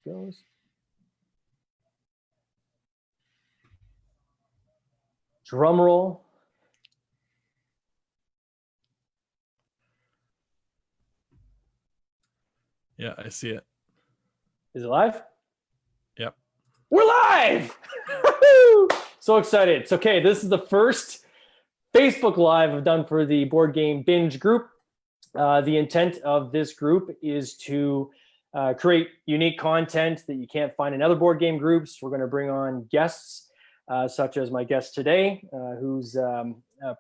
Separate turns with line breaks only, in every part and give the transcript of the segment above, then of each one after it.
goes. Drum roll.
Yeah, I see it.
Is it live?
Yep.
We're live! So excited. It's okay. This is the first Facebook Live I've done for the Board Game Binge group. The intent of this group is to create unique content that you can't find in other board game groups. We're going to bring on guests, such as my guest today, who's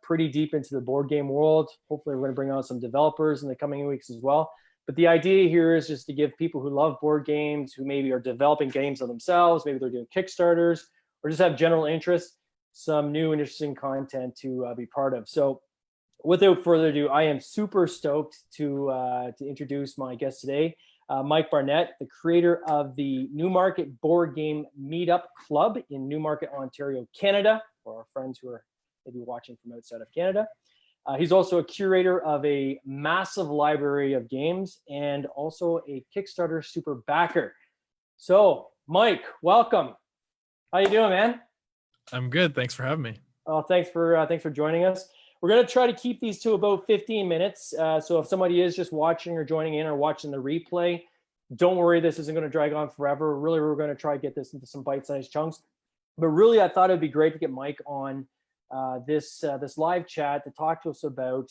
pretty deep into the board game world. Hopefully, we're going to bring on some developers in the coming weeks as well. But the idea here is just to give people who love board games, who maybe are developing games of themselves, maybe they're doing Kickstarters, or just have general interest, some new and interesting content to be part of. So without further ado, I am super stoked to introduce my guest today, Mike Barnett, the creator of the Newmarket Board Game Meetup Club in Newmarket, Ontario, Canada, for our friends who are maybe watching from outside of Canada. He's also a curator of a massive library of games and also a Kickstarter Superbacker. So, Mike, welcome. How you doing, man?
I'm good. Thanks for having me.
Oh, thanks for joining us. We're going to try to keep these to about 15 minutes. So if somebody is just watching or joining in or watching the replay, don't worry, this isn't going to drag on forever. Really, we're going to try to get this into some bite-sized chunks. But really, I thought it'd be great to get Mike on this live chat to talk to us about,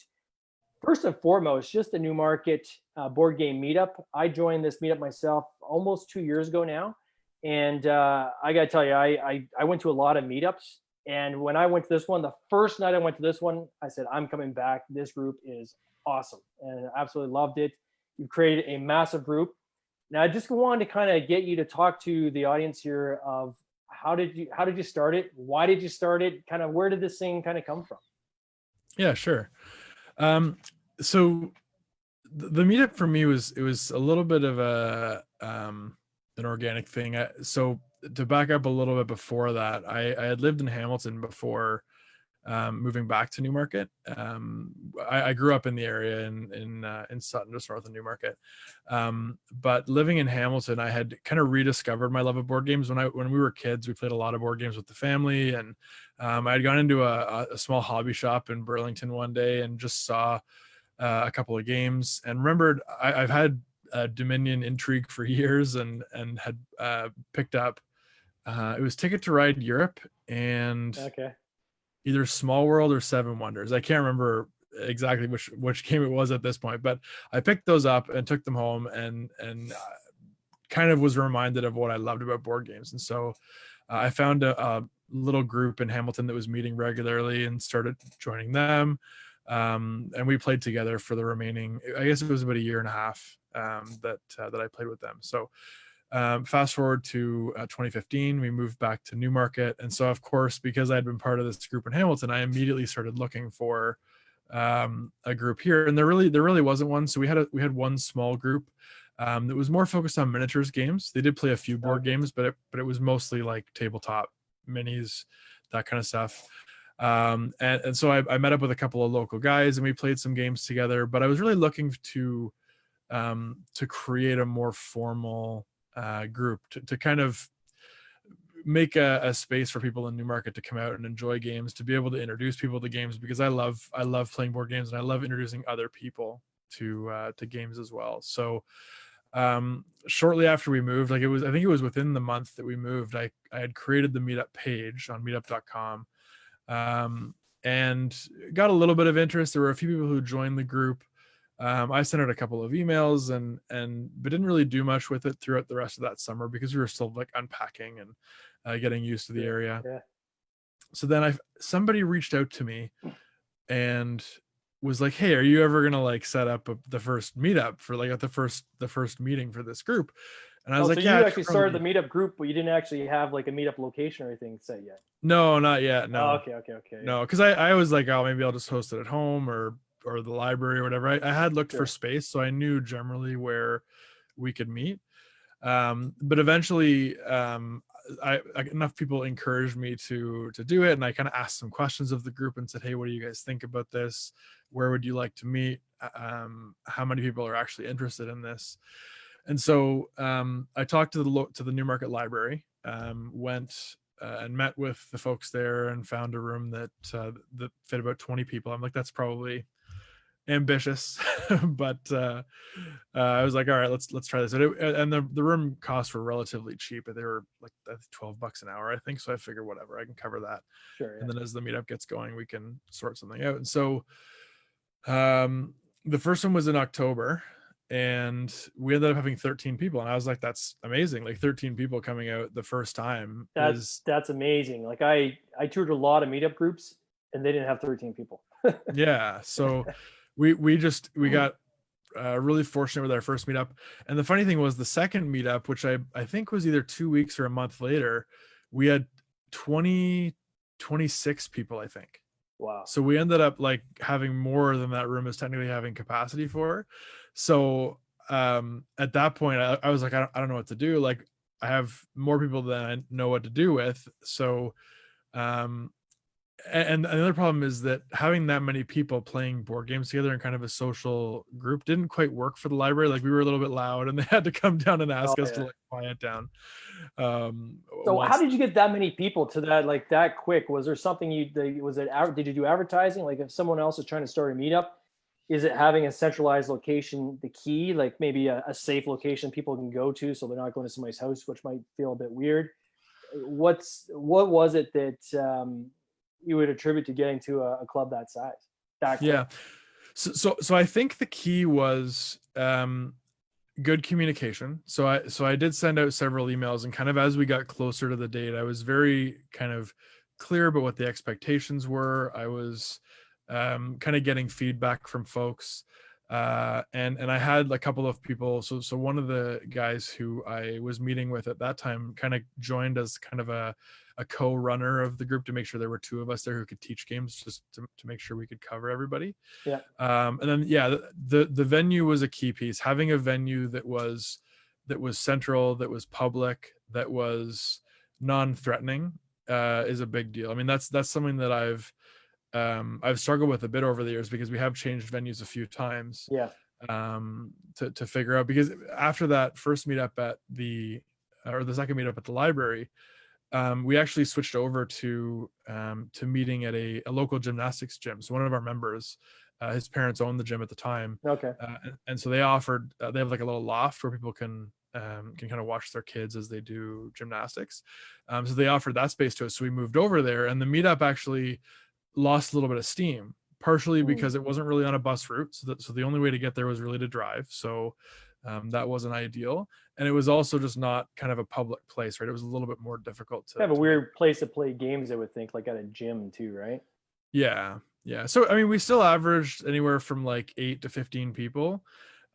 first and foremost, just the Newmarket Board Game Meetup. I joined this meetup myself almost 2 years ago now. And I got to tell you, I went to a lot of meetups. And when I went to this one, the first night I went to this one, I said, I'm coming back. This group is awesome. And I absolutely loved it. You've created a massive group. Now, I just wanted to kind of get you to talk to the audience here of how did you start it? Why did you start it? Kind of where did this thing kind of come from?
Yeah, sure. So the meetup for me was a little bit of an organic thing. So to back up a little bit before that, I had lived in Hamilton before moving back to Newmarket. I grew up in the area in Sutton, just north of Newmarket. But living in Hamilton, I had kind of rediscovered my love of board games. When we were kids, we played a lot of board games with the family, and I had gone into a small hobby shop in Burlington one day and just saw a couple of games and remembered I've had Dominion Intrigue for years and had picked up it was Ticket to Ride Europe and either Small World or Seven Wonders. I can't remember exactly which game it was at this point, but I picked those up and took them home and kind of was reminded of what I loved about board games. And so I found a little group in Hamilton that was meeting regularly and started joining them. And we played together for the remaining, I guess it was about a year and a half that I played with them. So fast forward to 2015, we moved back to Newmarket. And so, of course, because I'd been part of this group in Hamilton, I immediately started looking for a group here. And there really wasn't one. So we had one small group that was more focused on miniatures games. They did play a few board games, but it was mostly like tabletop minis, that kind of stuff. And so I met up with a couple of local guys and we played some games together, but I was really looking to create a more formal group to kind of make a space for people in Newmarket to come out and enjoy games, to be able to introduce people to games, because I love playing board games and I love introducing other people to games as well. So shortly after we moved, I think it was within the month that we moved, I had created the meetup page on meetup.com and got a little bit of interest. There were a few people who joined the group. I sent out a couple of emails but didn't really do much with it throughout the rest of that summer because we were still like unpacking and getting used to the area. Yeah. So then somebody reached out to me and was like, hey, are you ever going to like set up the first meetup for like the first meeting for this group? And I was like,
so
yeah.
You actually started the meetup group, but you didn't actually have like a meetup location or anything set yet?
No, not yet. No.
Oh, okay.
No, because I was like, oh, maybe I'll just host it at home or the library or whatever. I had looked for space, so I knew generally where we could meet. But eventually, enough people encouraged me to do it, and I kind of asked some questions of the group and said, hey, what do you guys think about this? Where would you like to meet? How many people are actually interested in this? And so I talked to the Newmarket Library, went and met with the folks there and found a room that that fit about 20 people. I'm like, that's probably ambitious, but I was like, all right, let's try this. And the room costs were relatively cheap. They were like $12 an hour, I think. So I figured, whatever, I can cover that.
Sure. Yeah.
And then as the meetup gets going, we can sort something out. And so the first one was in October, and we ended up having 13 people. And I was like, that's amazing. Like 13 people coming out the first time.
That's amazing. Like I toured a lot of meetup groups and they didn't have 13 people.
Yeah. So we got really fortunate with our first meetup. And the funny thing was, the second meetup, which I think was either 2 weeks or a month later, we had 26 people, I think.
Wow.
So we ended up like having more than that room is technically having capacity for. So at that point, I was like, I don't know what to do. Like, I have more people than I know what to do with. So and another problem is that having that many people playing board games together in kind of a social group didn't quite work for the library. Like, we were a little bit loud and they had to come down and ask us to like quiet down.
So how did you get that many people to that, like that quick? Was there something did you do advertising? Like, if someone else is trying to start a meetup, is it having a centralized location the key? Like maybe a safe location people can go to so they're not going to somebody's house, which might feel a bit weird. What was it that you would attribute to getting to a club that size?
Yeah. So I think the key was good communication. So I did send out several emails, and kind of as we got closer to the date, I was very kind of clear about what the expectations were. I was kind of getting feedback from folks. And I had a couple of people. So one of the guys who I was meeting with at that time kind of joined as kind of a co-runner of the group to make sure there were two of us there who could teach games, just to make sure we could cover everybody.
Yeah.
And then, yeah, the venue was a key piece. Having a venue that was central, that was public, that was non-threatening is a big deal. I mean, that's something that I've struggled with a bit over the years, because we have changed venues a few times.
Yeah.
To figure out, because after that first meetup the second meetup at the library, we actually switched over to meeting at a local gymnastics gym. So one of our members, his parents owned the gym at the time.
Okay.
And so they offered, they have like a little loft where people can kind of watch their kids as they do gymnastics. So they offered that space to us. So we moved over there, and the meetup actually lost a little bit of steam, partially because it wasn't really on a bus route. So the only way to get there was really to drive. So that wasn't ideal. And it was also just not kind of a public place, right? It was a little bit more difficult to
have a weird place to play games, I would think, like at a gym too, right?
Yeah. So I mean, we still averaged anywhere from like 8 to 15 people.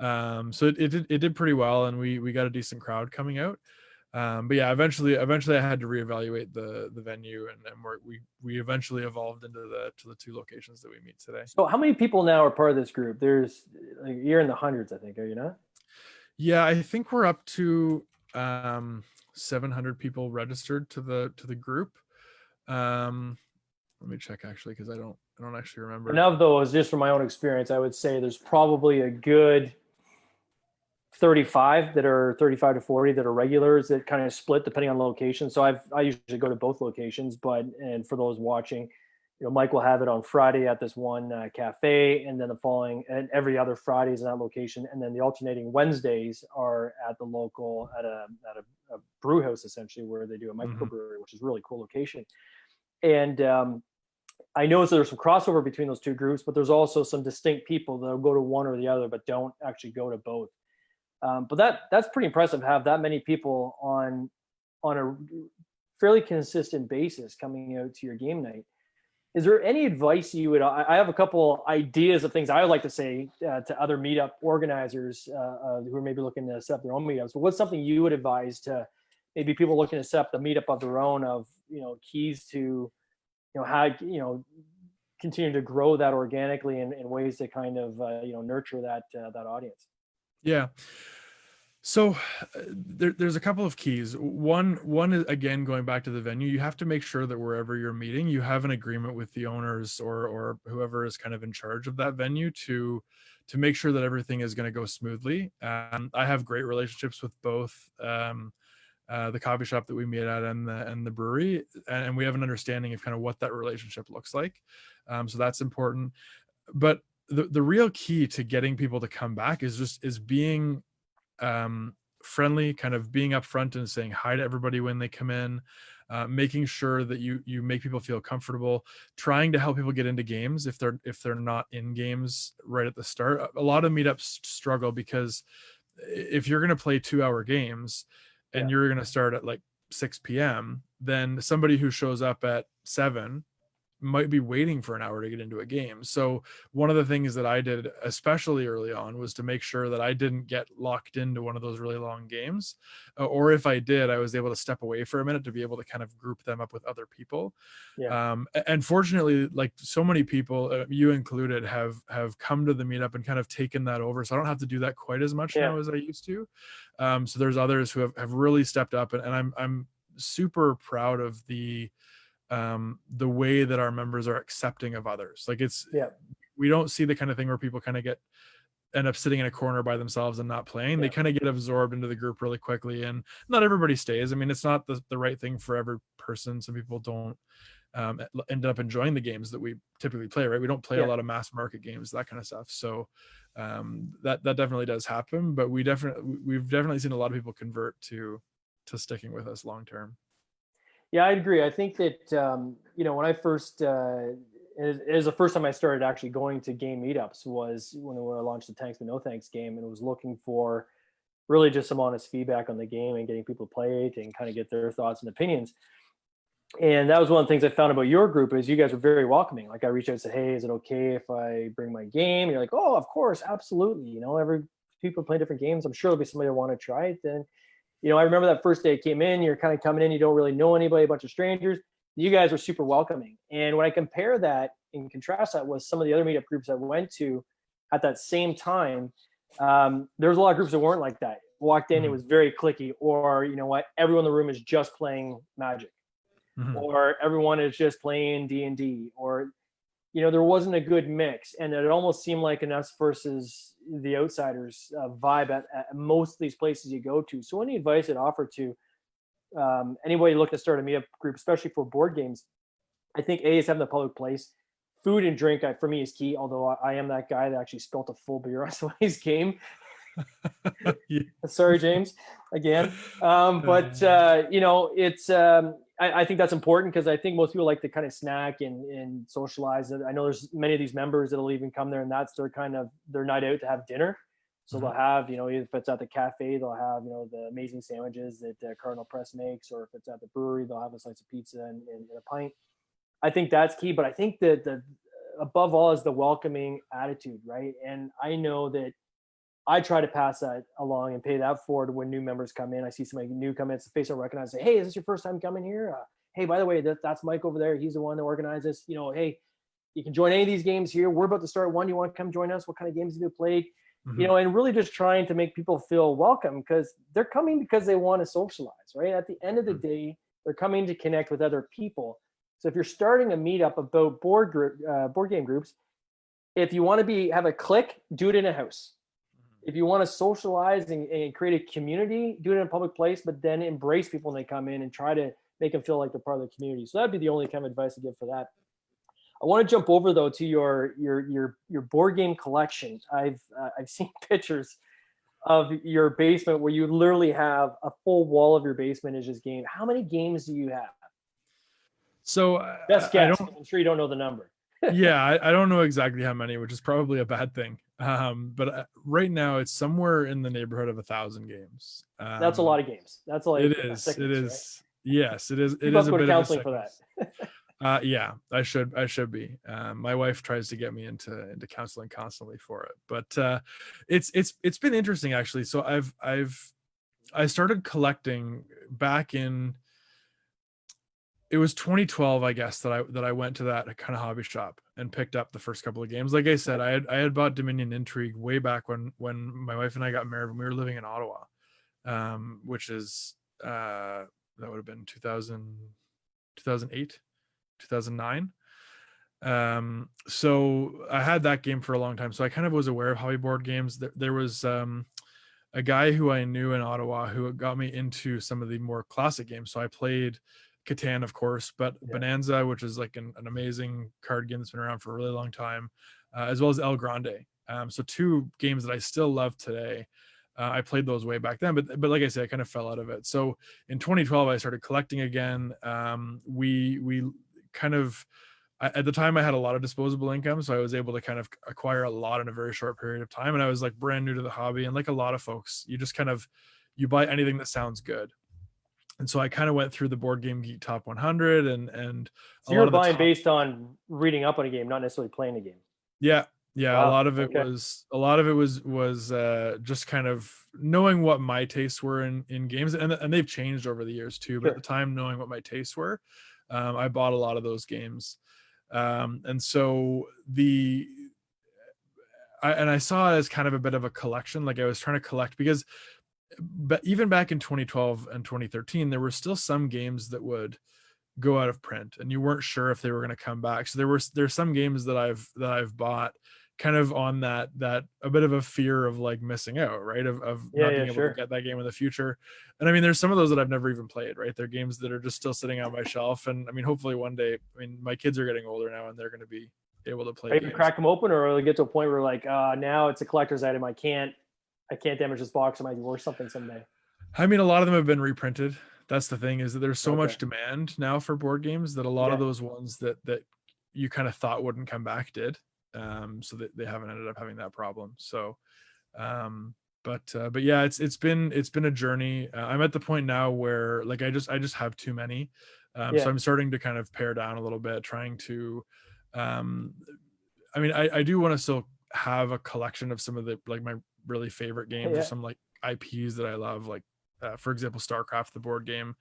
So it did pretty well, and we got a decent crowd coming out. But yeah, eventually I had to reevaluate the venue, and we eventually evolved into the two locations that we meet today.
So how many people now are part of this group? There's like, you're in the hundreds, I think, are you not?
Yeah, I think we're up to 700 people registered to the group. Let me check actually, because I don't actually remember.
And of those, just from my own experience, I would say there's probably a good 35 to 40 that are regulars, that kind of split depending on location. So I usually go to both locations, and for those watching, Mike will have it on Friday at this one cafe, and then the following and every other Friday is in that location, and then the alternating Wednesdays are at the local at a brew house, essentially, where they do a microbrewery, which is a really cool location. And I noticed there's some crossover between those two groups, but there's also some distinct people that'll go to one or the other, but don't actually go to both. But that's pretty impressive to have that many people on a fairly consistent basis coming out to your game night. Is there any advice you would? I have a couple ideas of things I would like to say to other meetup organizers who are maybe looking to set up their own meetups. But what's something you would advise to maybe people looking to set up the meetup of their own, of keys to how continue to grow that organically, and ways to kind of nurture that audience?
Yeah. So there's a couple of keys. One is, again, going back to the venue, you have to make sure that wherever you're meeting, you have an agreement with the owners or whoever is kind of in charge of that venue to to make sure that everything is going to go smoothly. I have great relationships with both the coffee shop that we meet at and the brewery, and we have an understanding of kind of what that relationship looks like. So that's important. But the real key to getting people to come back is being friendly, kind of being upfront and saying hi to everybody when they come in, making sure that you make people feel comfortable, trying to help people get into games if they're not in games right at the start. A lot of meetups struggle because if you're going to play 2-hour games and you're going to start at like 6 p.m., then somebody who shows up at 7 might be waiting for an hour to get into a game. So one of the things that I did, especially early on, was to make sure that I didn't get locked into one of those really long games. Or if I did, I was able to step away for a minute to be able to kind of group them up with other people. And fortunately, like so many people, you included, have come to the meetup and kind of taken that over. So I don't have to do that quite as much now as I used to. So there's others who have really stepped up, and I'm super proud of the way that our members are accepting of others. Like we don't see the kind of thing where people kind of end up sitting in a corner by themselves and not playing. They kind of get absorbed into the group really quickly, and not everybody stays. I mean, it's not the right thing for every person. Some people don't end up enjoying the games that we typically play, right? We don't play a lot of mass market games, that kind of stuff. So that definitely does happen, but we've definitely seen a lot of people convert to sticking with us long term.
Yeah, I agree. I think that, when I first, it was the first time I started actually going to game meetups was when I launched the Thanks But No Thanks game, and was looking for really just some honest feedback on the game and getting people to play it and kind of get their thoughts and opinions. And that was one of the things I found about your group is you guys were very welcoming. Like I reached out and said, hey, is it okay if I bring my game? And you're like, oh, of course, absolutely. Every people play different games. I'm sure there'll be somebody that want to try it. Then I remember that first day I came in, you're kind of coming in, you don't really know anybody, a bunch of strangers. You guys were super welcoming. And when I compare that and contrast that with some of the other meetup groups I went to at that same time, there was a lot of groups that weren't like that. Walked in, it was very cliquey, or everyone in the room is just playing Magic, or everyone is just playing D&D, or there wasn't a good mix, and it almost seemed like an us versus the outsiders vibe at most of these places you go to. So any advice I'd offer to anybody looking to start a meetup group, especially for board games, I think is having the public place. Food and drink for me is key, although I am that guy that actually spilt a full beer on somebody's game. Sorry, James, again. It's I think that's important because I think most people like to kind of snack and socialize. I know there's many of these members that'll even come there and that's their night out to have dinner. So they'll have, if it's at the cafe, they'll have, the amazing sandwiches that Cardinal Press makes, or if it's at the brewery, they'll have a slice of pizza and a pint. I think that's key, but I think that above all is the welcoming attitude, right? And I know that I try to pass that along and pay that forward when new members come in. I see somebody new come in, it's a face I recognize, say, hey, is this your first time coming here? Hey, by the way, that's Mike over there. He's the one that organized this. Hey, you can join any of these games here. We're about to start one. You want to come join us? What kind of games have you played? And really just trying to make people feel welcome because they're coming because they want to socialize, right? At the end of the day, they're coming to connect with other people. So if you're starting a meetup about board game groups, if you want to have a clique, do it in a house. If you want to socialize and create a community, do it in a public place, but then embrace people when they come in and try to make them feel like they're part of the community. So that'd be the only kind of advice to give for that. I want to jump over though to your board game collection. I've seen pictures of your basement where you literally have a full wall of your basement is just game. How many games do you have?
So
Best guess. I'm sure you don't know the number.
Yeah, I don't know exactly how many, which is probably a bad thing. But right now it's somewhere in the neighborhood of 1,000 games.
That's a lot of games. That's like
it is.
Sickness,
it is. Right? Yes, it is.
It is a bit of counseling for that.
Yeah, I should be. My wife tries to get me into counseling constantly for it, but it's been interesting actually. So I started collecting back in. It was 2012, I guess, that I went to that kind of hobby shop and picked up the first couple of games. Like I said, I had bought Dominion Intrigue way back when my wife and I got married when we were living in Ottawa, which is that would have been 2008, 2009. So I had that game for a long time, so I kind of was aware of hobby board games. There was a guy who I knew in Ottawa who got me into some of the more classic games. So I played Catan, of course, but Bonanza, which is like an amazing card game that's been around for a really long time, as well as El Grande. So two games that I still love today. I played those way back then, but like I said, I kind of fell out of it. So in 2012, I started collecting again. We kind of, at the time I had a lot of disposable income, so I was able to kind of acquire a lot in a very short period of time. And I was like brand new to the hobby, and like a lot of folks, you just kind of, you buy anything that sounds good. And so I kind of went through the Board Game Geek Top 100 and
So you're buying based on reading up on a game, not necessarily playing a game.
Yeah.
Wow,
a lot of it was just kind of knowing what my tastes were in games, and they've changed over the years too. But at the time, knowing what my tastes were, I bought a lot of those games. And so I saw it as kind of a bit of a collection. Like I was trying to collect, because but even back in 2012 and 2013, there were still some games that would go out of print and you weren't sure if they were going to come back. So there's some games that I've bought kind of on that a bit of a fear of like missing out, right? Of not being able to get that game in the future. And I mean, there's some of those that I've never even played, right? They're games that are just still sitting on my shelf. And I mean, hopefully one day, I mean, my kids are getting older now and they're going to be able to play.
Maybe crack them open, or will get to a point where like, now it's a collector's item. I can't damage this box. It might be worth something someday.
I mean, a lot of them have been reprinted. That's the thing, is that there's so much demand now for board games that a lot of those ones that you kind of thought wouldn't come back did. So that they haven't ended up having that problem. So, but yeah, it's been a journey. I'm at the point now where like I just have too many. So I'm starting to kind of pare down a little bit, trying to, I mean, I do want to still have a collection of some of the like my really favorite games or some like IPs that I love, like for example, StarCraft, the board game.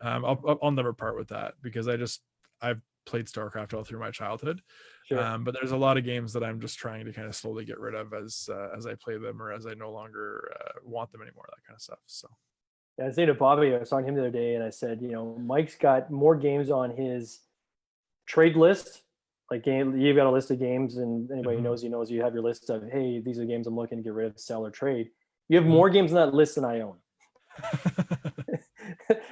I'll never part with that, because I've played StarCraft all through my childhood. But there's a lot of games that I'm just trying to kind of slowly get rid of as I play them, or as I no longer want them anymore, that kind of stuff. So
I was saying to Bobby, I was talking to him the other day, and I said, Mike's got more games on his trade list. Like you've got a list of games, and anybody who knows you have your list of, hey, these are games I'm looking to get rid of, sell, or trade. You have more games on that list than I own.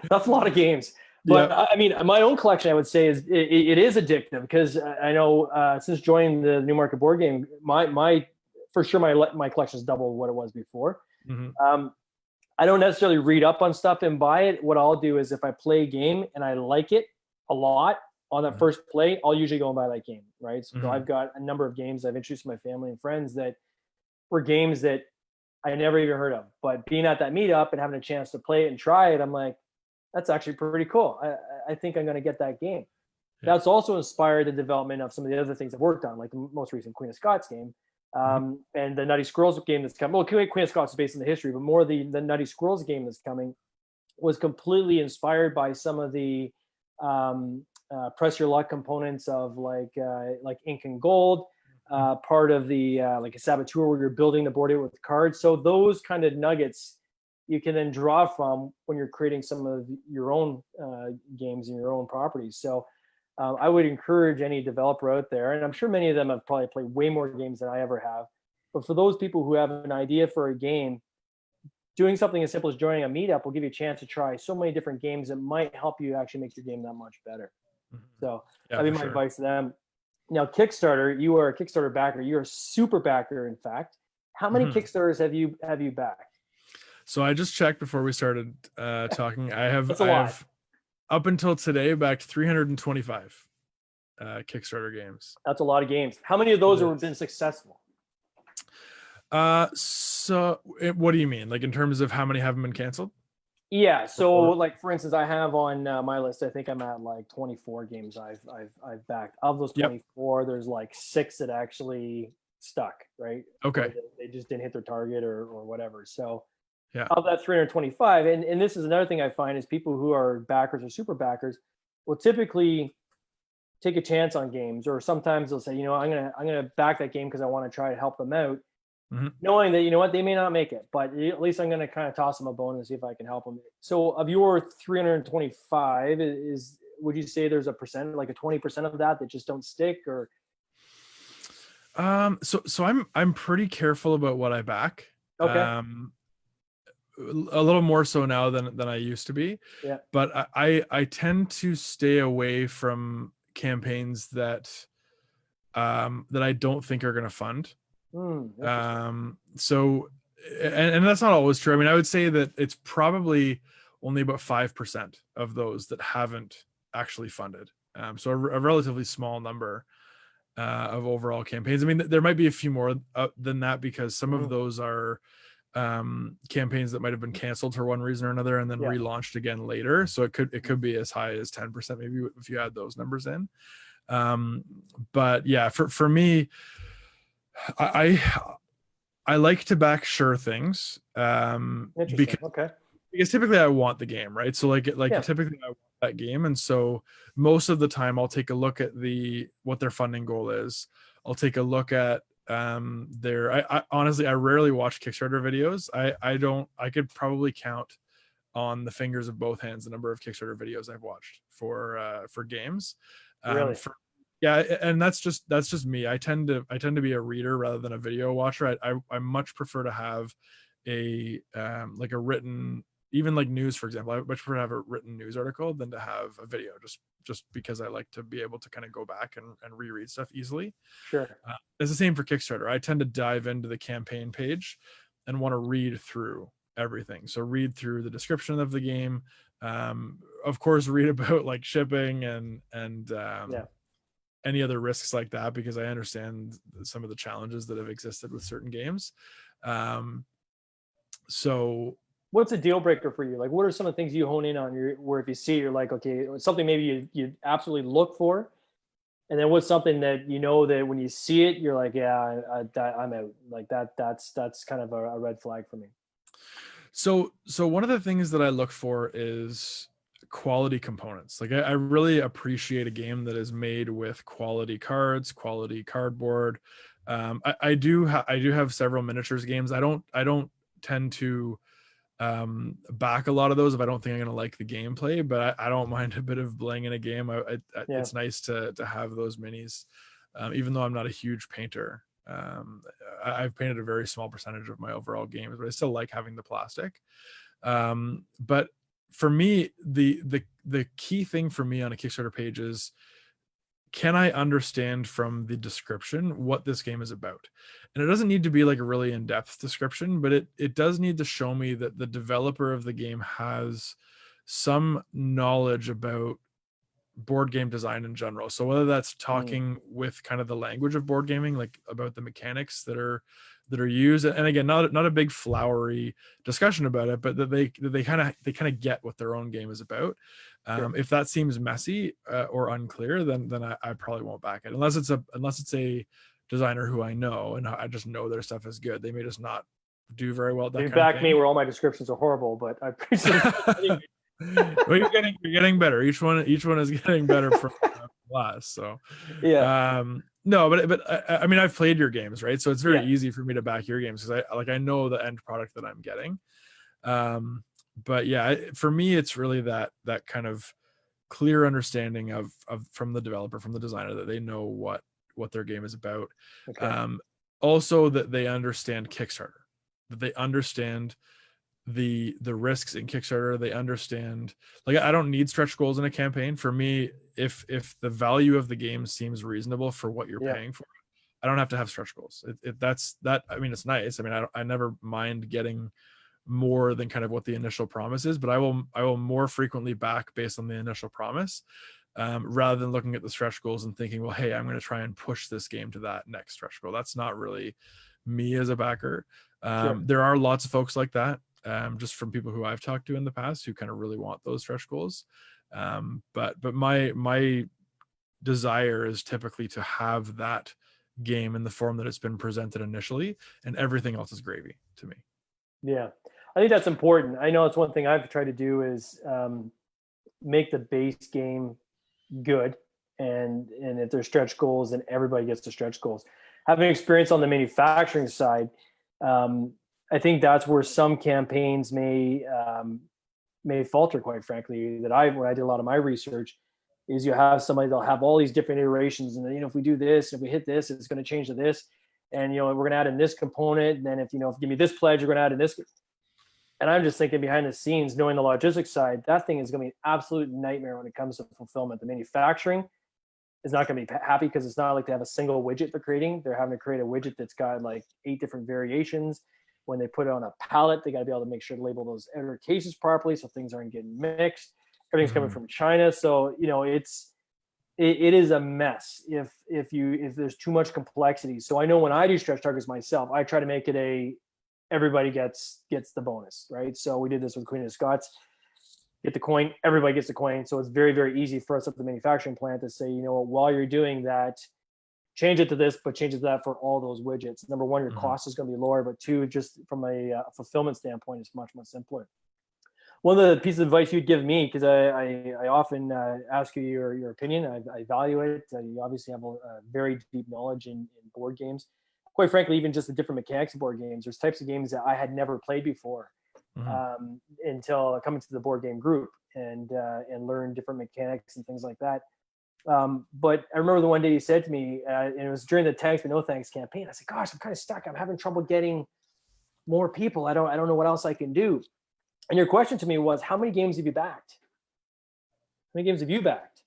That's a lot of games. But I mean, my own collection, I would say, is it is addictive, because I know since joining the Newmarket board game, my for sure my collection is double what it was before. I don't necessarily read up on stuff and buy it. What I'll do is, if I play a game and I like it a lot on that first play, I'll usually go and buy that game, right? So I've got a number of games I've introduced to my family and friends that were games that I never even heard of. But being at that meetup and having a chance to play it and try it, I'm like, that's actually pretty cool. I think I'm going to get that game. That's also inspired the development of some of the other things I've worked on, like the most recent Queen of Scots game, and the Nutty Squirrels game that's coming. Well, Queen of Scots is based on the history, but more the Nutty Squirrels game that's coming was completely inspired by some of the press your luck components of like ink and gold, part of the like a saboteur where you're building the board with cards. So those kind of nuggets you can then draw from when you're creating some of your own games and your own properties. So I would encourage any developer out there, and I'm sure many of them have probably played way more games than I ever have, but for those people who have an idea for a game, doing something as simple as joining a meetup will give you a chance to try so many different games that might help you actually make your game that much better. So that'd be my advice to them. Now, Kickstarter, you are a Kickstarter backer. You're a super backer, in fact. How many Kickstarters have you backed?
So I just checked before we started talking. I have up until today backed 325 Kickstarter games.
That's a lot of games. How many of those have been successful?
So what do you mean? Like in terms of how many haven't been canceled?
Yeah. So like, for instance, I have on my list, I think I'm at like 24 games I've backed. Of those 24, there's like 6 that actually stuck, right?
Okay.
They just didn't hit their target or whatever. So of that 325, and this is another thing I find, is people who are backers or super backers will typically take a chance on games, or sometimes they'll say, I'm gonna back that game because I want to try to help them out, knowing that they may not make it, but at least I'm gonna kind of toss them a bone and see if I can help them. So of your 325, would you say there's a percent, like a 20% of that just don't stick, or?
So I'm pretty careful about what I back.
Okay.
A little more so now than I used to be.
Yeah.
But I tend to stay away from campaigns that I don't think are going to fund. So and that's not always true. I mean, I would say that it's probably only about 5% of those that haven't actually funded. So a relatively small number of overall campaigns. I mean, there might be a few more than that, because some of those are campaigns that might have been canceled for one reason or another and then relaunched again later. So it could be as high as 10% maybe if you add those numbers in. But yeah, for me, I like to back sure things,
Interesting.
because typically I want the game, right? So typically I want that game, and so most of the time I'll take a look at what their funding goal is. I'll take a look at I honestly, I rarely watch Kickstarter videos. I could probably count on the fingers of both hands the number of Kickstarter videos I've watched for games.
Really?
Yeah, and that's just me. I tend to be a reader rather than a video watcher. I much prefer to have a like a written, even like news, for example. I much prefer to have a written news article than to have a video, just because I like to be able to kind of go back and reread stuff easily.
Sure.
It's the same for Kickstarter. I tend to dive into the campaign page and want to read through everything. So read through the description of the game. Of course, read about like shipping and any other risks like that, because I understand some of the challenges that have existed with certain games. So
what's a deal breaker for you? Like, what are some of the things you hone in on where if you see, you're like, okay, something maybe you absolutely look for, and then what's something that you know that when you see it, you're like, yeah, I'm out. Like that's kind of a red flag for me.
So one of the things that I look for is quality components. Like I really appreciate a game that is made with quality cards, quality cardboard. I do have several miniatures games. I don't tend to back a lot of those if I don't think I'm gonna like the gameplay, but I don't mind a bit of bling in a game. It's nice to have those minis, even though I'm not a huge painter. I've painted a very small percentage of my overall games, but I still like having the plastic. But for me, the key thing for me on a Kickstarter page is, can I understand from the description what this game is about? And it doesn't need to be like a really in-depth description, but it does need to show me that the developer of the game has some knowledge about board game design in general. So whether that's talking with kind of the language of board gaming, like about the mechanics that are used, and again, not a big flowery discussion about it, but that they kind of get what their own game is about. If that seems messy or unclear, then I probably won't back it, unless it's a designer who I know and I just know their stuff is good. They may just not do very well at that.
You back me where all my descriptions are horrible, but I appreciate it.
Well, you're getting better. Each one is getting better from last. So no, but I mean, I've played your games, right? So it's very easy for me to back your games because I know the end product that I'm getting. But yeah, for me, it's really that kind of clear understanding of from the developer, from the designer, that they know what their game is about. Also that they understand Kickstarter, that they understand the risks in Kickstarter. They understand, like, I don't need stretch goals in a campaign. For me, if the value of the game seems reasonable for what you're paying for, I don't have to have stretch goals. That's I mean, it's nice. I mean, I never mind getting more than kind of what the initial promise is, but I will more frequently back based on the initial promise, rather than looking at the stretch goals and thinking, well, hey, I'm going to try and push this game to that next stretch goal. That's not really me as a backer. There are lots of folks like that, just from people who I've talked to in the past who kind of really want those stretch goals. But my desire is typically to have that game in the form that it's been presented initially, and everything else is gravy to me.
Yeah, I think that's important. I know it's one thing I've tried to do is make the base game good, and if there's stretch goals, then everybody gets the stretch goals. Having experience on the manufacturing side, I think that's where some campaigns may falter, quite frankly. When I did a lot of my research, is you have somebody, they'll have all these different iterations, and then, if we do this, if we hit this, it's going to change to this, and we're going to add in this component, and then if give me this pledge, you're going to add in this. And I'm just thinking behind the scenes, knowing the logistics side, that thing is going to be an absolute nightmare when it comes to fulfillment. The manufacturing is not going to be happy because it's not like they have a single widget they're creating. They're having to create a widget that's got like 8 different variations. When they put it on a pallet, they got to be able to make sure to label those outer cases properly so things aren't getting mixed. Everything's coming from China, so it is a mess if there's too much complexity. So I know when I do stretch targets myself, I try to make it everybody gets the bonus, right? So we did this with Queen of Scots. Get the coin, everybody gets the coin. So it's very, very easy for us at the manufacturing plant to say, while you're doing that, change it to this, but change it to that for all those widgets. Number one, your cost is going to be lower, but two, just from a fulfillment standpoint, it's much, much simpler. One of the pieces of advice you'd give me, because I often ask you your opinion, I value it. You obviously have a very deep knowledge in board games. Quite frankly, even just the different mechanics of board games. There's types of games that I had never played before until coming to the board game group and learn different mechanics and things like that. But I remember the one day you said to me, and it was during the Thanks but No Thanks campaign. I said, "Gosh, I'm kind of stuck. I'm having trouble getting more people. I don't know what else I can do." And your question to me was, "How many games have you backed? How many games have you backed?"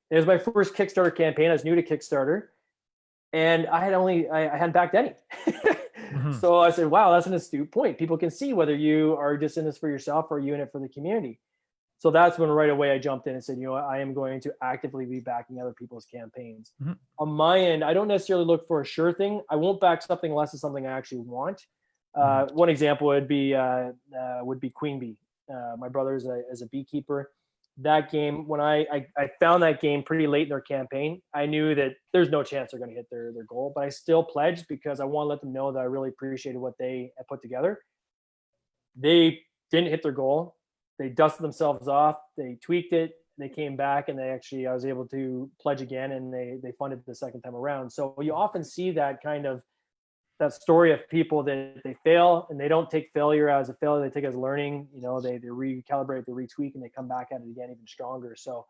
It was my first Kickstarter campaign. I was new to Kickstarter, and I hadn't backed any. So I said, "Wow, that's an astute point. People can see whether you are just in this for yourself or are you in it for the community." So that's when right away I jumped in and said, I am going to actively be backing other people's campaigns. On my end, I don't necessarily look for a sure thing. I won't back something unless it's something I actually want. One example would be Queen Bee. My brother is a beekeeper. That game, when I found that game pretty late in their campaign, I knew that there's no chance they're going to hit their goal, but I still pledged because I want to let them know that I really appreciated what they had put together. They didn't hit their goal. They dusted themselves off. They tweaked it. They came back, and I was able to pledge again, and they funded the second time around. So you often see that that story of people that they fail and they don't take failure as a failure. They take it as learning. They recalibrate, they retweak, and they come back at it again even stronger. So,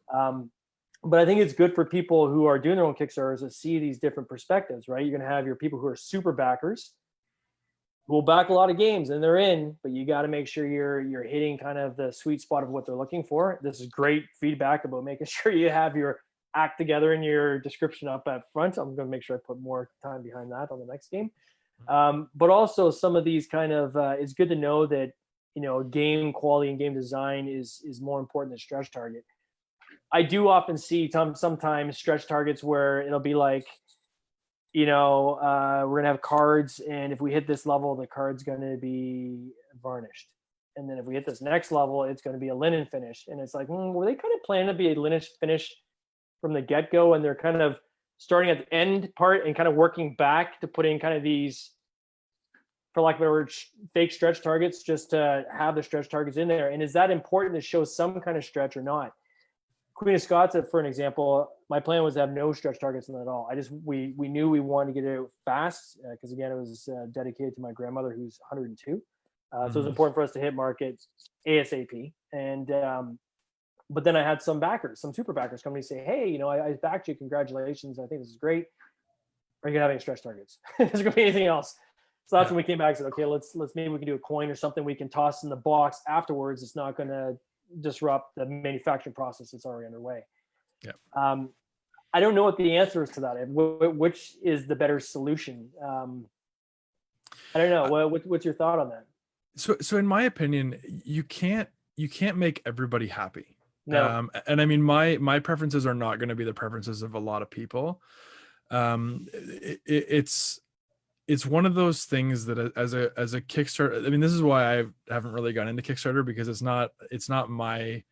but I think it's good for people who are doing their own Kickstarters to see these different perspectives, right? You're going to have your people who are super backers, who will back a lot of games and they're in, but you got to make sure you're hitting kind of the sweet spot of what they're looking for. This is great feedback about making sure you have your act together in your description up at front. I'm going to make sure I put more time behind that on the next game. But also some of these it's good to know that, game quality and game design is more important than stretch target. I do often see sometimes stretch targets where it'll be like, we're going to have cards, and if we hit this level, the card's going to be varnished. And then if we hit this next level, it's going to be a linen finish. And it's like, were they kind of planning to be a linen finish from the get-go? And they're kind of starting at the end part and kind of working back to put in kind of these, for lack of a better word, fake stretch targets just to have the stretch targets in there. And is that important to show some kind of stretch or not? Queen of Scots, for an example, my plan was to have no stretch targets in it at all. We knew we wanted to get it out fast because again, it was dedicated to my grandmother who's 102. So it was important for us to hit market ASAP. And but then I had some super backers come to me and say, "Hey, I backed you. Congratulations. I think this is great. Are you gonna have any stretch targets? Is there gonna be anything else?" So that's when we came back and said, "Okay, let's maybe we can do a coin or something we can toss in the box afterwards. It's not gonna disrupt the manufacturing process that's already underway." Yeah. I don't know what the answer is to that. Which is the better solution? I don't know. What's your thought on that?
So in my opinion, you can't make everybody happy.
No.
And I mean, my preferences are not going to be the preferences of a lot of people. It's one of those things that as a Kickstarter, I mean, this is why I haven't really gone into Kickstarter, because it's not my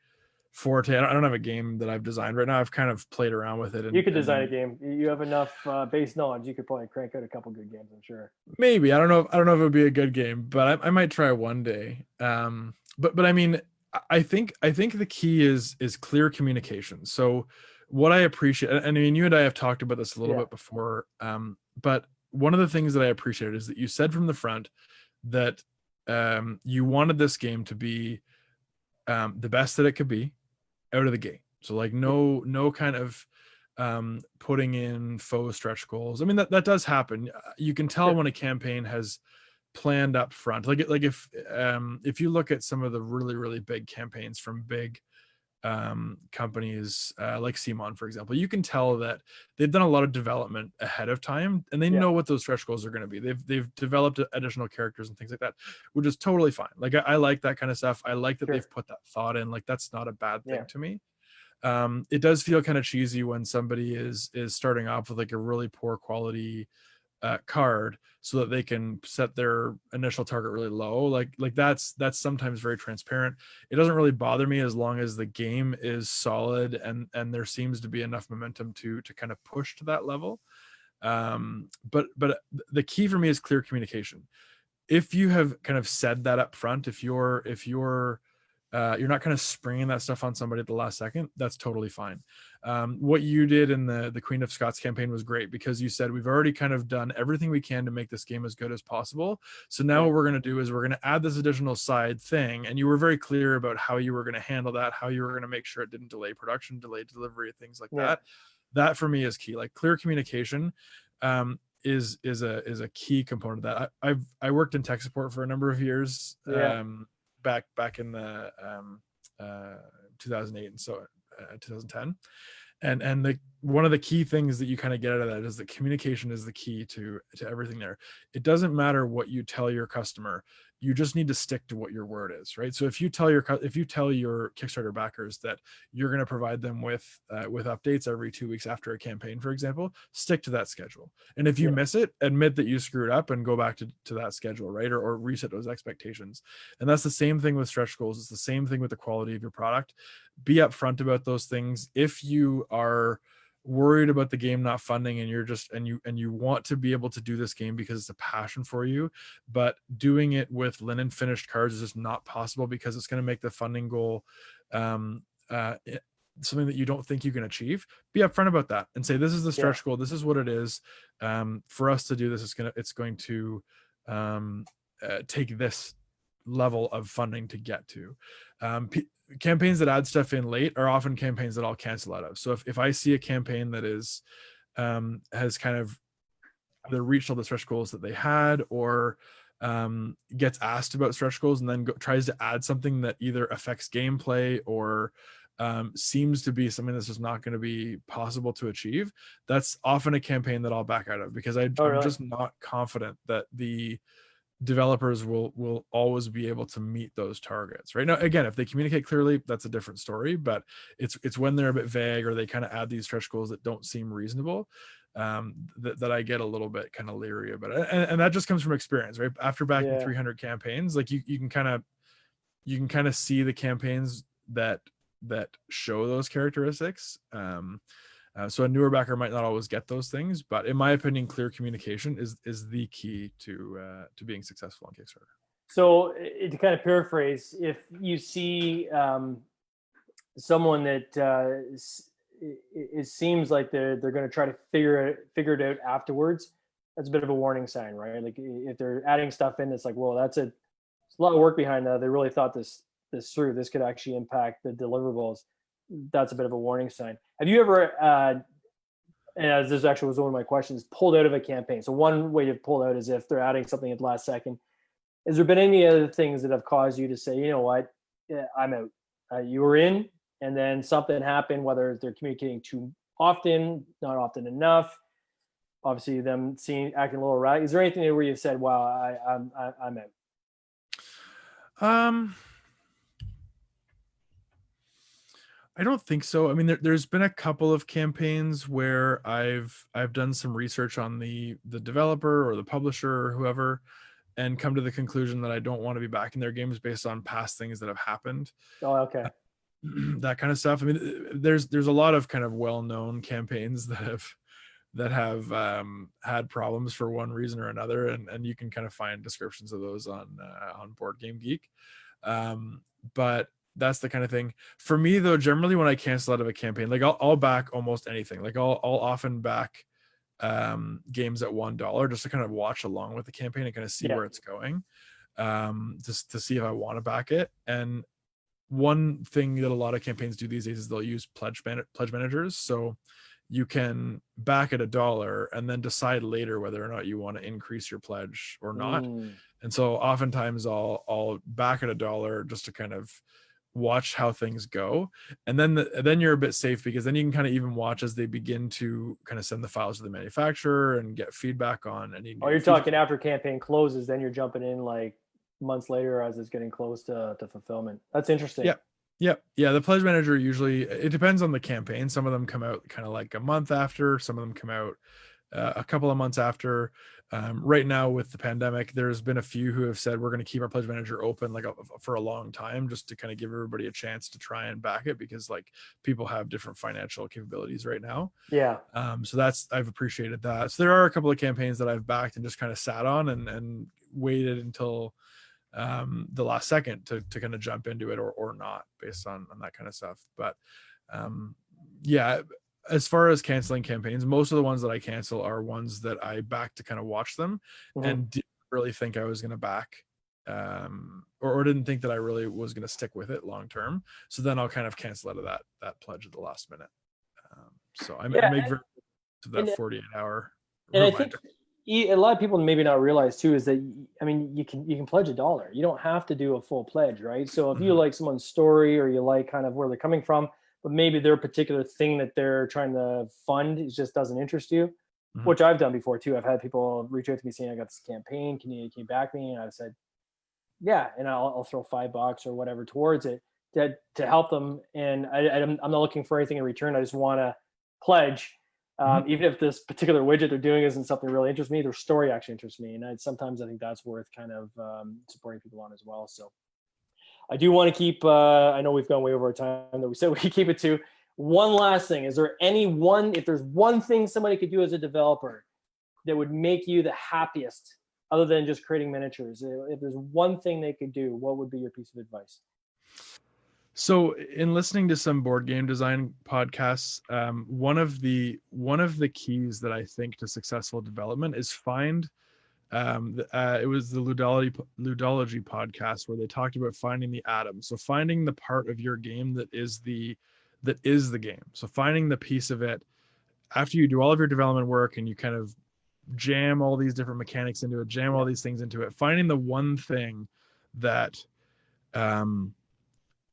forte. I don't have a game that I've designed right now. I've kind of played around with it.
You could design a game. You have enough base knowledge. You could probably crank out a couple good games, I'm sure.
Maybe. I don't know if it would be a good game, but I might try one day. But I mean, I think the key is clear communication. So what I appreciate, and I mean, you and I have talked about this a little bit before, but one of the things that I appreciated is that you said from the front that you wanted this game to be the best that it could be out of the gate. So like no kind of putting in faux stretch goals. I mean, that does happen. You can tell when a campaign has planned up front. Like if you look at some of the really big campaigns from big companies like Simon, for example, you can tell that they've done a lot of development ahead of time, and they know what those stretch goals are going to be. They've developed additional characters and things like that, which is totally fine. Like I like that kind of stuff. I like that they've put that thought in. Like that's not a bad thing to me. It does feel kind of cheesy when somebody is starting off with like a really poor quality card so that they can set their initial target really low. Like that's sometimes very transparent. It doesn't really bother me as long as the game is solid and there seems to be enough momentum to kind of push to that level. But the key for me is clear communication. If you have kind of said that up front, if you're you're not kind of springing that stuff on somebody at the last second, that's totally fine. What you did in the Queen of Scots campaign was great, because you said we've already kind of done everything we can to make this game as good as possible. So now what we're going to do is we're going to add this additional side thing. And you were very clear about how you were going to handle that, how you were going to make sure it didn't delay production, delay delivery, things like that. That for me is key. Like clear communication is a key component of that. I worked in tech support for a number of years. Back in the 2008 and so 2010, and the one of the key things that you kind of get out of that is that communication is the key to everything there. It doesn't matter what you tell your customer, you just need to stick to what your word is, right? So if you tell your Kickstarter backers that you're going to provide them with updates every 2 weeks after a campaign, for example, stick to that schedule. And if you miss it, admit that you screwed up and go back to that schedule, right? Or reset those expectations. And that's the same thing with stretch goals. It's the same thing with the quality of your product. Be upfront about those things. If you are worried about the game not funding and you're just and you want to be able to do this game because it's a passion for you, but doing it with linen finished cards is just not possible because it's going to make the funding goal something that you don't think you can achieve. Be upfront about that and say, this is the stretch goal, this is what it is. For us to do this, it's going to take this level of funding to get to. Campaigns that add stuff in late are often campaigns that I'll cancel out of. So if I see a campaign that is has kind of either reached all the stretch goals that they had, or gets asked about stretch goals and then tries to add something that either affects gameplay or seems to be something that's just not going to be possible to achieve, that's often a campaign that I'll back out of, because I'm just not confident that the developers will always be able to meet those targets. Right now, again, if they communicate clearly, that's a different story, but it's when they're a bit vague or they kind of add these stretch goals that don't seem reasonable, that I get a little bit kind of leery about it. And that just comes from experience, right? After backing 300 campaigns, like you can kind of see the campaigns that show those characteristics. So a newer backer might not always get those things, but in my opinion, clear communication is the key to being successful on Kickstarter.
So to kind of paraphrase, if you see someone that it seems like they're going to try to figure it out afterwards, that's a bit of a warning sign, right? Like if they're adding stuff in, it's like, well, it's a lot of work behind that. They really thought this through. This could actually impact the deliverables. That's a bit of a warning sign. Have you ever, as this actually was one of my questions, pulled out of a campaign? So one way to pull out is if they're adding something at the last second. Has there been any other things that have caused you to say, you know what, I'm out? You were in, and then something happened, whether they're communicating too often, not often enough, obviously them acting a little erratic. Is there anything where you've said, wow, I'm out?
I don't think so. I mean, there's been a couple of campaigns where I've done some research on the developer or the publisher or whoever, and come to the conclusion that I don't want to be backing their games based on past things that have happened.
Oh, okay.
That kind of stuff. I mean, there's a lot of kind of well-known campaigns that have had problems for one reason or another, and you can kind of find descriptions of those on Board Game Geek. But that's the kind of thing for me, though. Generally, when I cancel out of a campaign, like I'll back almost anything. Like I'll often back games at $1 just to kind of watch along with the campaign and kind of see where it's going, just to see if I want to back it. And one thing that a lot of campaigns do these days is they'll use pledge managers. So you can back at $1 and then decide later whether or not you want to increase your pledge or not. And so oftentimes I'll back at $1 just to kind of watch how things go, and then you're a bit safe, because then you can kind of even watch as they begin to kind of send the files to the manufacturer and get feedback on any.
Oh, you're talking after campaign closes, then you're jumping in like months later as it's getting close to fulfillment. That's interesting.
Yeah. The pledge manager, usually it depends on the campaign. Some of them come out kind of like a month after, some of them come out a couple of months after. Right now with the pandemic, there's been a few who have said we're going to keep our pledge manager open for a long time, just to kind of give everybody a chance to try and back it, because like people have different financial capabilities right now.
Yeah.
So I've appreciated that. So there are a couple of campaigns that I've backed and just kind of sat on and waited until the last second to kind of jump into it or not, based on that kind of stuff. But yeah, as far as canceling campaigns, most of the ones that I cancel are ones that I back to kind of watch them and didn't really think I was going to back, or didn't think that I really was going to stick with it long term. So then I'll kind of cancel out of that pledge at the last minute. So I make very to that 48-hour
and
reminder.
I think a lot of people maybe not realize too is that, I mean, you can pledge $1. You don't have to do a full pledge, right? So if you like someone's story, or you like kind of where they're coming from, but maybe their particular thing that they're trying to fund, it just doesn't interest you, which I've done before too. I've had people reach out to me saying, I got this campaign, can you back me? And I've said, yeah, and I'll throw $5 or whatever towards it to help them. And I'm not looking for anything in return. I just want to pledge. Even if this particular widget they're doing isn't something that really interests me, their story actually interests me. And sometimes I think that's worth kind of supporting people on as well. So I do want to keep, I know we've gone way over our time that we said we could keep it to. One last thing, is there if there's one thing somebody could do as a developer that would make you the happiest, other than just creating miniatures? If there's one thing they could do, what would be your piece of advice?
So in listening to some board game design podcasts, one of the keys that I think to successful development is find, it was the ludology podcast where they talked about finding the atom. So finding the part of your game that is the game. So finding the piece of it after you do all of your development work and you kind of jam all these different mechanics into it, jam all these things into it, finding the one thing that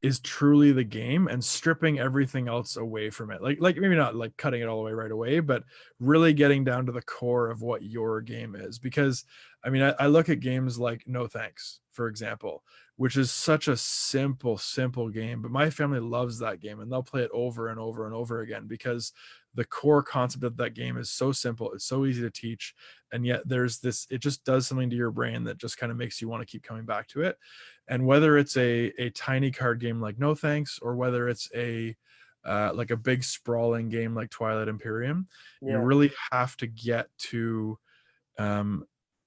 is truly the game, and stripping everything else away from it. Like maybe not like cutting it all away right away, but really getting down to the core of what your game is. Because I mean, I look at games like No Thanks, for example, which is such a simple game, but my family loves that game and they'll play it over and over and over again, because the core concept of that game is so simple, it's so easy to teach, and yet there's this, it just does something to your brain that just kind of makes you want to keep coming back to it. And whether it's a tiny card game like No Thanks, or whether it's like a big sprawling game like Twilight Imperium, you really have to get to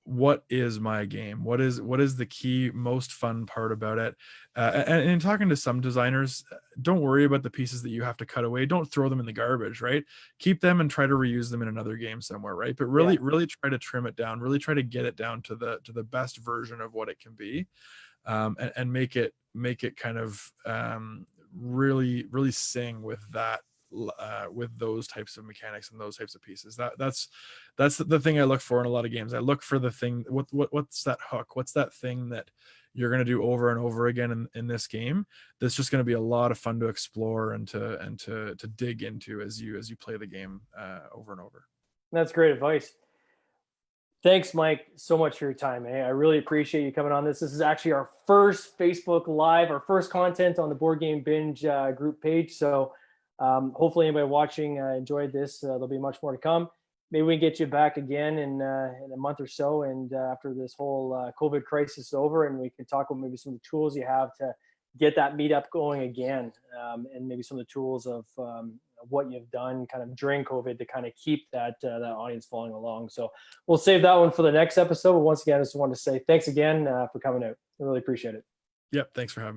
what is my game, what is the key most fun part about it. And in talking to some designers, don't worry about the pieces that you have to cut away, don't throw them in the garbage, right? Keep them and try to reuse them in another game somewhere, right? But really try to trim it down, really try to get it down to the best version of what it can be. And make it kind of really sing with that, with those types of mechanics and those types of pieces. That's the thing I look for in a lot of games. I look for the thing, what's that hook, what's that thing that you're going to do over and over again in this game that's just going to be a lot of fun to explore and to dig into as you play the game over and over.
That's great advice. Thanks, Mike, so much for your time. I really appreciate you coming on this. This is actually our first Facebook Live, our first content on the Board Game Binge group page. So hopefully anybody watching enjoyed this. There'll be much more to come. Maybe we can get you back again in a month or so, and after this whole COVID crisis is over, and we can talk about maybe some of the tools you have to get that meetup going again, and maybe some of the tools of what you've done kind of during COVID to kind of keep that audience following along. So we'll save that one for the next episode. But once again, I just wanted to say thanks again for coming out. I really appreciate it.
Yep. Thanks for having me.